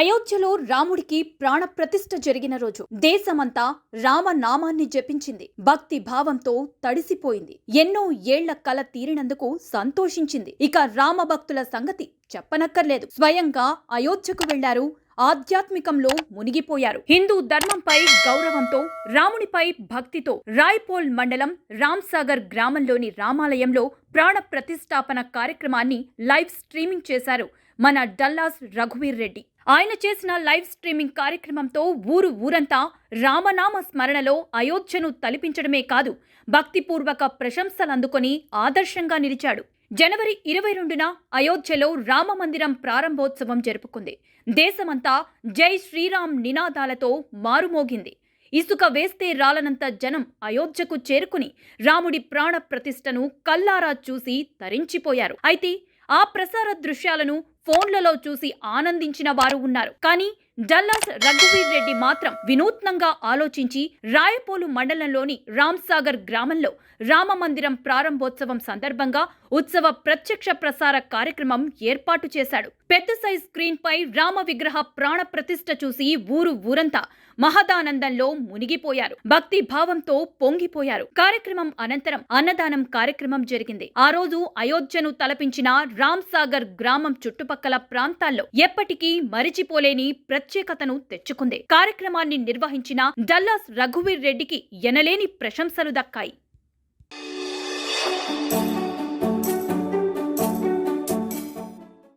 అయోధ్యలో రాముడికి ప్రాణప్రతిష్ఠ జరిగిన రోజు దేశమంతా రామనామాన్ని జపించింది. భక్తి భావంతో తడిసిపోయింది. ఎన్నో ఏళ్ల కల తీరినందుకు సంతోషించింది. ఇక రామభక్తుల సంగతి చెప్పనక్కర్లేదు. స్వయంగా అయోధ్యకు వెళ్లారు. ఆధ్యాత్మికంలో మునిగిపోయారు. హిందూ ధర్మంపై గౌరవంతో, రామునిపై భక్తితో రాయ్పోల్ మండలం రామ్సాగర్ గ్రామంలోని రామాలయంలో ప్రాణ ప్రతిష్ఠాపన కార్యక్రమాన్ని లైవ్ స్ట్రీమింగ్ చేశారు మన డల్లాస్ రఘువీర్ రెడ్డి. ఆయన చేసిన లైవ్ స్ట్రీమింగ్ కార్యక్రమంతో ఊరంతా రామనామ స్మరణలో అయోధ్యను తలపించడమే కాదు, భక్తిపూర్వక ప్రశంసలందుకొని ఆదర్శంగా నిలిచాడు. జనవరి 22న అయోధ్యలో రామమందిరం ప్రారంభోత్సవం జరుపుకుంది. దేశమంతా జై శ్రీరామ్ నినాదాలతో మారుమోగింది. ఇసుక వేస్తే రాలనంత జనం అయోధ్యకు చేరుకుని రాముడి ప్రాణ ప్రతిష్టను కల్లారా చూసి తరించిపోయారు. అయితే ఆ ప్రసార దృశ్యాలను ఫోన్లలో చూసి ఆనందించిన వారు ఉన్నారు. కానీ డల్లాస్ రఘువీర్ రెడ్డి మాత్రం వినూత్నంగా ఆలోచించి రాయపోలు మండలంలోని రామ్సాగర్ గ్రామంలో రామమందిరం ప్రారంభోత్సవం సందర్భంగా ఉత్సవ ప్రత్యక్ష ప్రసార కార్యక్రమం ఏర్పాటు చేశాడు. పెద్ద సైజ్ స్క్రీన్ పై రామ విగ్రహ ప్రాణ ప్రతిష్ఠ చూసి ఊరంతా మహదానందంలో మునిగిపోయారు. భక్తి భావంతో పొంగిపోయారు. కార్యక్రమం అనంతరం అన్నదానం కార్యక్రమం జరిగింది. ఆ రోజు అయోధ్యను తలపించిన రామ్సాగర్ గ్రామం చుట్టుపక్కల ప్రాంతాల్లో ఎప్పటికీ మరిచిపోలేని ప్రత్యేకతను తెచ్చుకుంది. కార్యక్రమాన్ని నిర్వహించిన డల్లాస్ రఘువీర్ రెడ్డికి ఎనలేని ప్రశంసలు దక్కాయి.